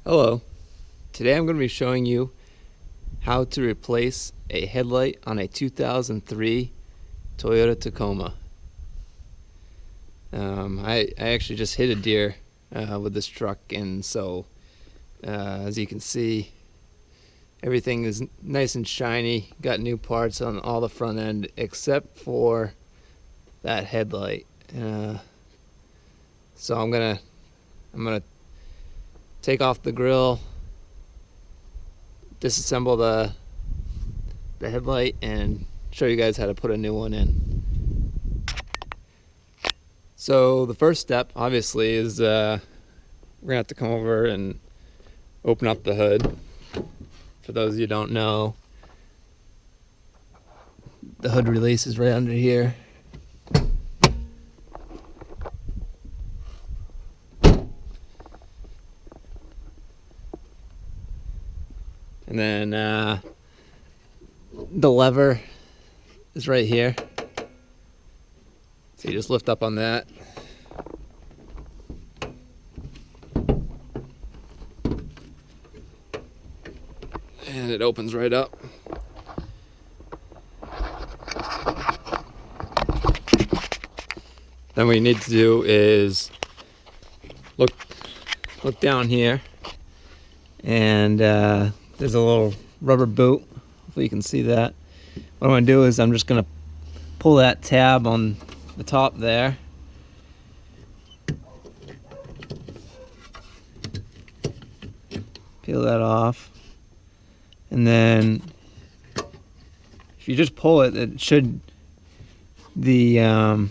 Hello, today I'm going to be showing you how to replace a headlight on a 2003 Toyota Tacoma. I actually just hit a deer with this truck, and so as you can see, everything is nice and shiny. Got new parts on all the front end except for that headlight. So I'm gonna take off the grill, disassemble the headlight, and show you guys how to put a new one in. So the first step, obviously, is we're gonna have to come over and open up the hood. For those of you who don't know, the hood release is right under here. And then the lever is right here. So you just lift up on that. And it opens right up. Then what you need to do is look down here, and there's a little rubber boot. Hopefully you can see that. What I'm going to do is I'm just going to pull that tab on the top there. Peel that off. And then if you just pull it, it should, the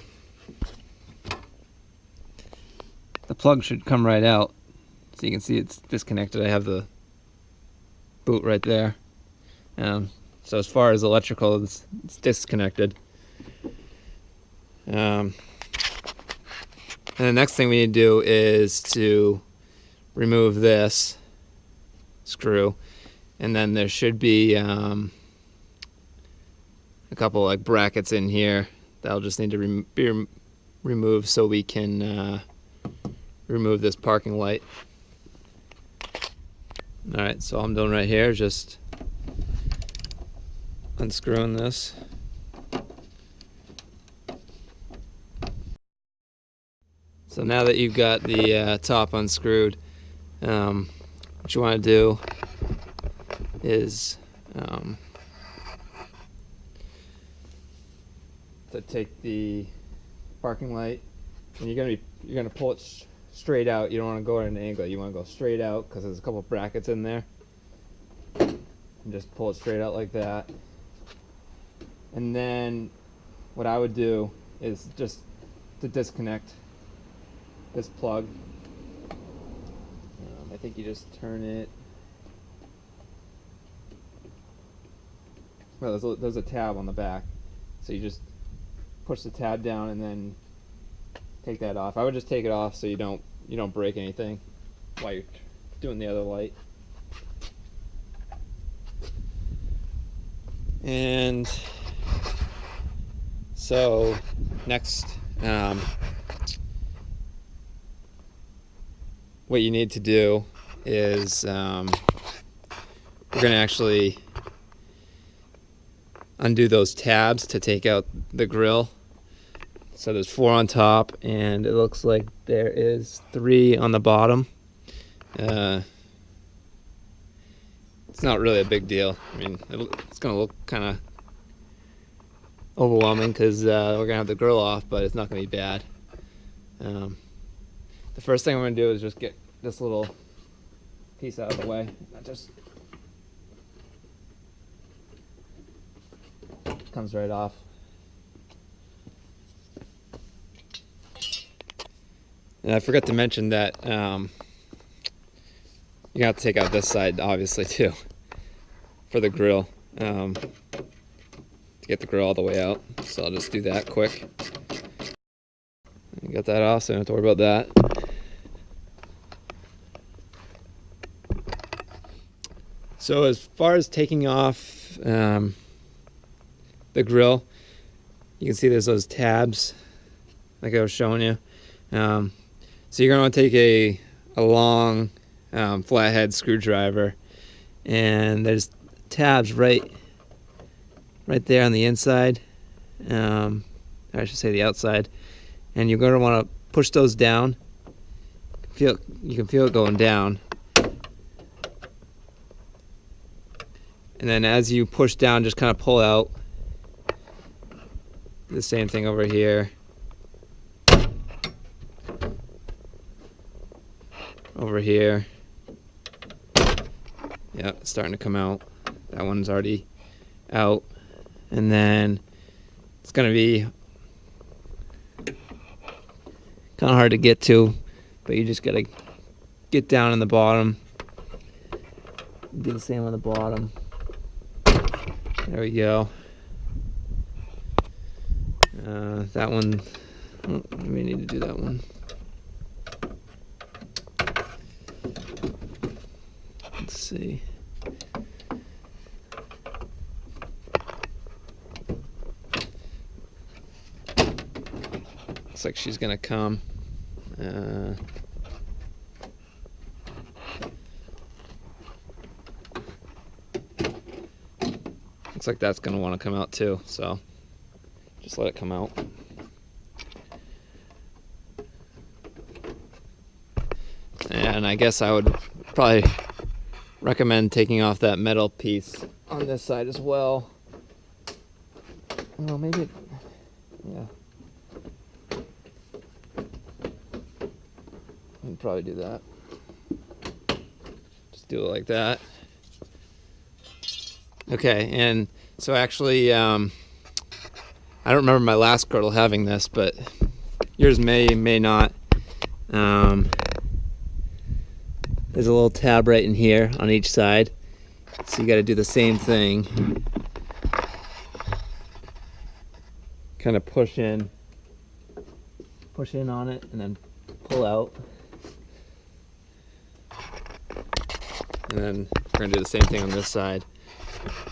plug should come right out. So you can see it's disconnected. I have the boot right there. So as far as electrical, it's disconnected. And the next thing we need to do is to remove this screw, and then there should be a couple like brackets in here that'll just need to be removed so we can remove this parking light. Alright, so all I'm doing right here is just unscrewing this. So now that you've got the top unscrewed, what you want to do is to take the parking light, and you're gonna pull it straight out. You don't want to go at an angle. You want to go straight out because there's a couple brackets in there. And just pull it straight out like that. And then what I would do is just to disconnect this plug. I think you just turn it. Well, there's a tab on the back, so you just push the tab down and then take that off. I would just take it off so you don't break anything while you're doing the other light. And so next, what you need to do is we're going to actually undo those tabs to take out the grill. So there's 4 on top, and it looks like there is 3 on the bottom. It's not really a big deal. I mean, it's going to look kind of overwhelming because we're going to have the grill off, but it's not going to be bad. The first thing I'm going to do is just get this little piece out of the way. That just comes right off. And I forgot to mention that you have to take out this side, obviously, too, for the grill, to get the grill all the way out. So I'll just do that quick. Got that off, so I don't have to worry about that. So as far as taking off the grill, you can see there's those tabs like I was showing you. So you're going to want to take a long flathead screwdriver, and there's tabs right there on the inside, I should say the outside, and you're going to want to push those down. You can feel it going down, and then as you push down, just kind of pull out. The same thing over here. Over here. Yeah, it's starting to come out. That one's already out. And then it's going to be kind of hard to get to, but you just got to get down in the bottom. Do the same on the bottom. There we go. That one, oh, we need to do that one. Let's see. Looks like she's gonna come. Looks like that's gonna want to come out too, so just let it come out. And I guess I would probably recommend taking off that metal piece on this side as well. Well, maybe, yeah. I'd probably do that. Just do it like that. Okay, and so actually, I don't remember my last girdle having this, but yours may not. There's a little tab right in here on each side, so you got to do the same thing. Kind of push in on it, and then pull out. And then we're going to do the same thing on this side.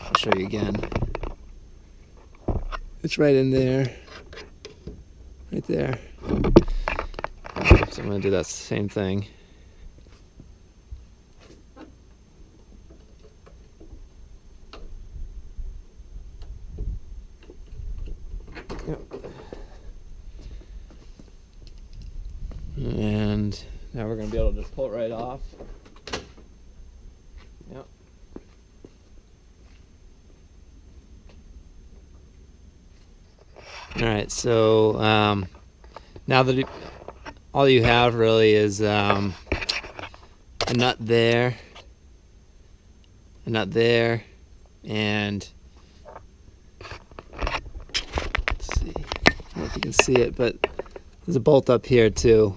I'll show you again. It's right in there. Right there. So I'm going to do that same thing. Yep. And now we're going to be able to just pull it right off. Yep. Alright, so now that all you have really is a nut there, a nut there, and let's see, I don't know if you can see it, but there's a bolt up here too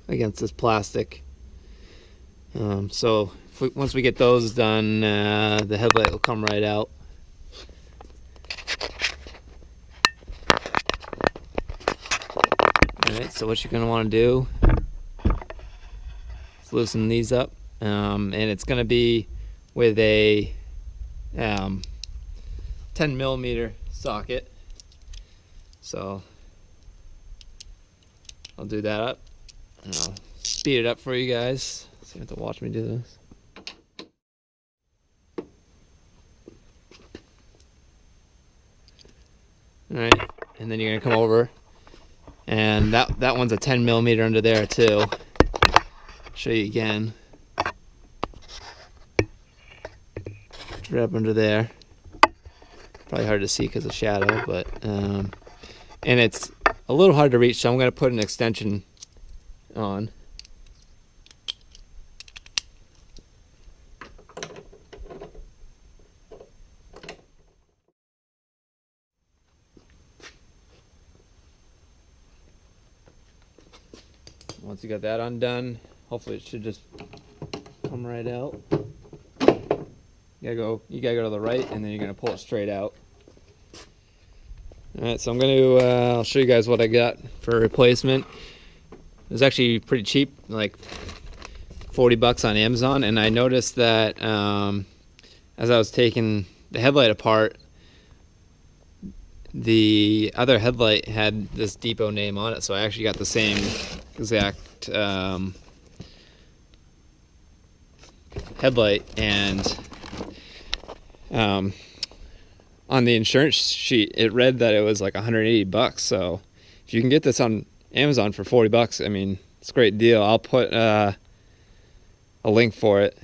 against this plastic. So once we get those done, the headlight will come right out. Alright, so what you're going to want to do is loosen these up, and it's going to be with a 10mm socket. So I'll do that up, and I'll speed it up for you guys, so you have to watch me do this. Alright, and then you're going to come over, and that one's a 10mm under there too. Show you again. Right up under there. Probably hard to see because of shadow, but and it's a little hard to reach, so I'm going to put an extension on. Once you got that undone, hopefully it should just come right out. You gotta go to the right, and then you're gonna pull it straight out. All right, so I'm gonna I'll show you guys what I got for a replacement. It was actually pretty cheap, like 40 bucks on Amazon, and I noticed that as I was taking the headlight apart, the other headlight had this depot name on it, so I actually got the same exact headlight, and on the insurance sheet it read that it was like 180 bucks. So if you can get this on Amazon for 40 bucks, I mean, it's a great deal. I'll put a link for it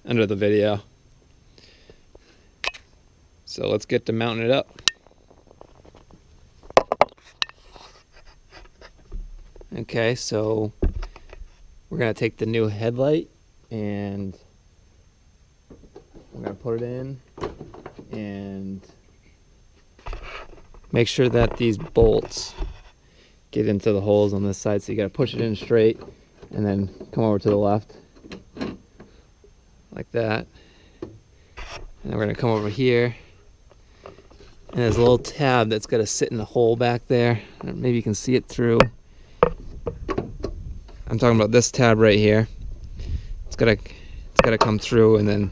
under the video. So let's get to mounting it up. Okay, so we're gonna take the new headlight and we're gonna put it in and make sure that these bolts get into the holes on this side. So you gotta push it in straight and then come over to the left like that. And then we're gonna come over here, and there's a little tab that's gotta sit in the hole back there. Maybe you can see it through. I'm talking about this tab right here. It's gotta come through and then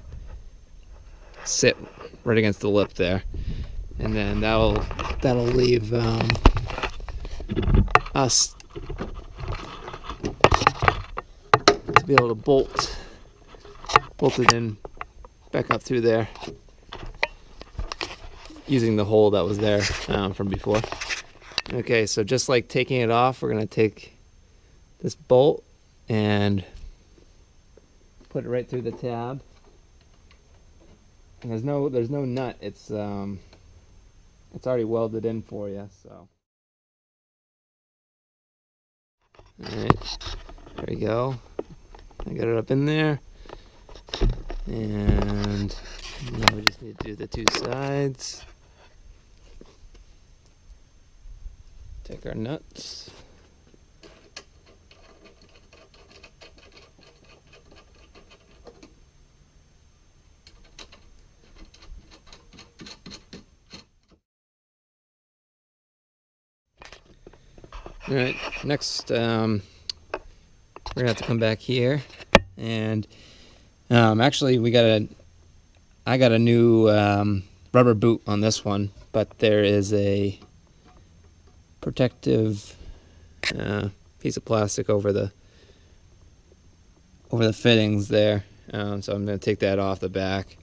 sit right against the lip there, and then that'll leave us to be able to bolt it in back up through there using the hole that was there from before. Okay, so just like taking it off, we're gonna take this bolt and put it right through the tab. And there's no nut. It's already welded in for you. So, all right, there we go. I got it up in there, and now we just need to do the two sides. Take our nuts. All right, next we're gonna have to come back here, and actually I got a new rubber boot on this one, but there is a protective piece of plastic over the fittings there, so I'm gonna take that off the back,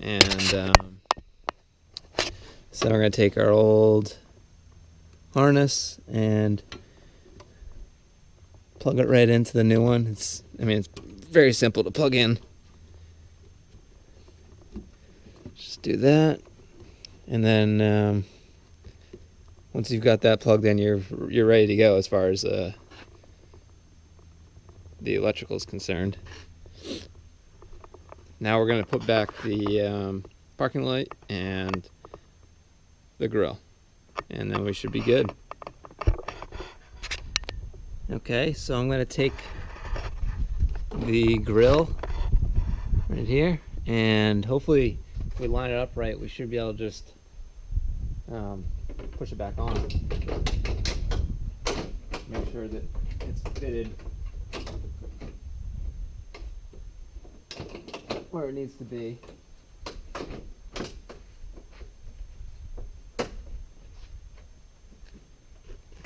and so we're gonna take our old harness and plug it right into the new one. It's very simple to plug in. Just do that, and then once you've got that plugged in, you're ready to go as far as the electrical is concerned. Now we're going to put back the parking light and the grill, and then we should be good. Okay, so I'm going to take the grill right here, and hopefully if we line it up right, we should be able to just push it back on. Make sure that it's fitted where it needs to be.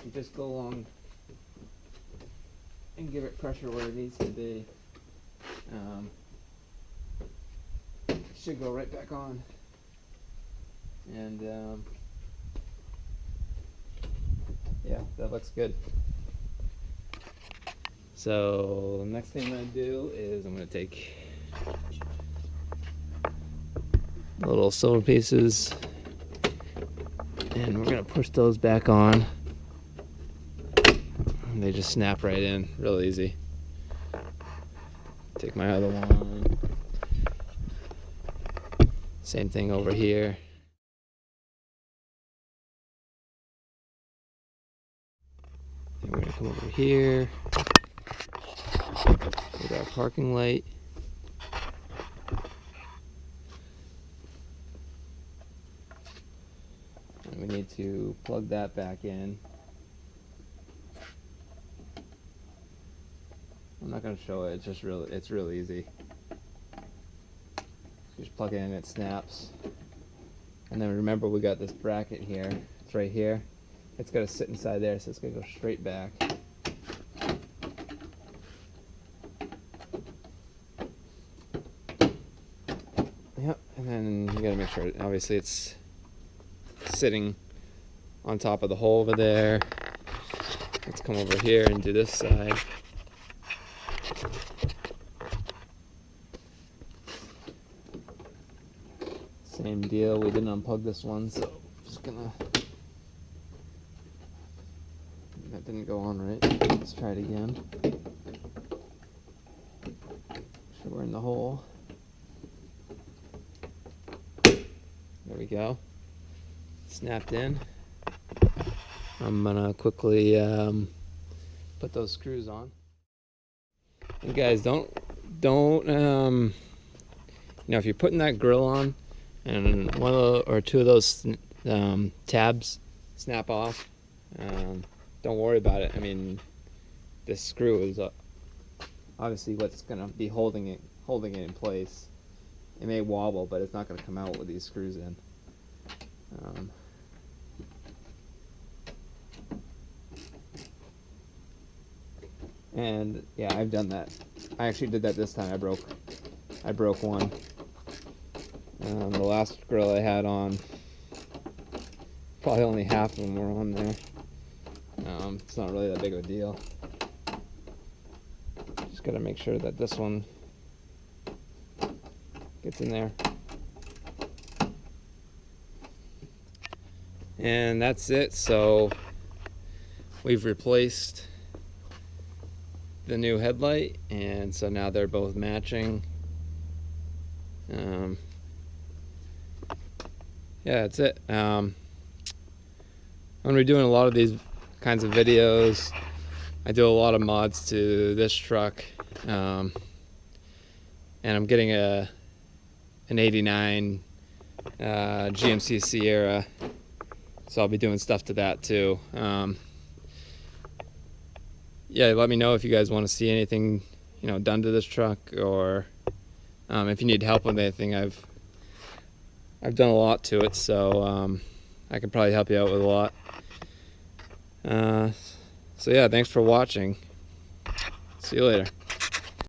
You just go along and give it pressure where it needs to be. It should go right back on. And yeah, that looks good. So the next thing I'm going to do is I'm going to take the little silver pieces and we're going to push those back on. And they just snap right in, real easy. Take my other one. Same thing over here. And we're going to come over here with our parking light. And we need to plug that back in. I'm not going to show it, it's real easy. Just plug it in, it snaps. And then remember, we got this bracket here. It's right here. It's got to sit inside there, so it's going to go straight back. Yep, and then you gotta make sure, obviously it's sitting on top of the hole over there. Let's come over here and do this side. Same deal, we didn't unplug this one, so I'm just gonna, that didn't go on right. Let's try it again. Make sure we're in the hole. There we go. Snapped in. I'm gonna quickly put those screws on. And guys, don't you know, if you're putting that grill on and one of the, or two of those tabs snap off, don't worry about it. I mean, this screw is obviously what's gonna be holding it in place. It may wobble, but it's not gonna come out with these screws in. And yeah, I've done that. I actually did that this time. I broke one. The last grill I had on, probably only half of them were on there. It's not really that big of a deal. Just gotta make sure that this one gets in there. And that's it. So we've replaced the new headlight, and so now they're both matching. Yeah, that's it. I'm gonna be doing a lot of these kinds of videos. I do a lot of mods to this truck, and I'm getting an '89 GMC Sierra, so I'll be doing stuff to that too. Yeah, let me know if you guys want to see anything, you know, done to this truck, or if you need help with anything. I've done a lot to it, so I could probably help you out with a lot. So yeah, thanks for watching. See you later.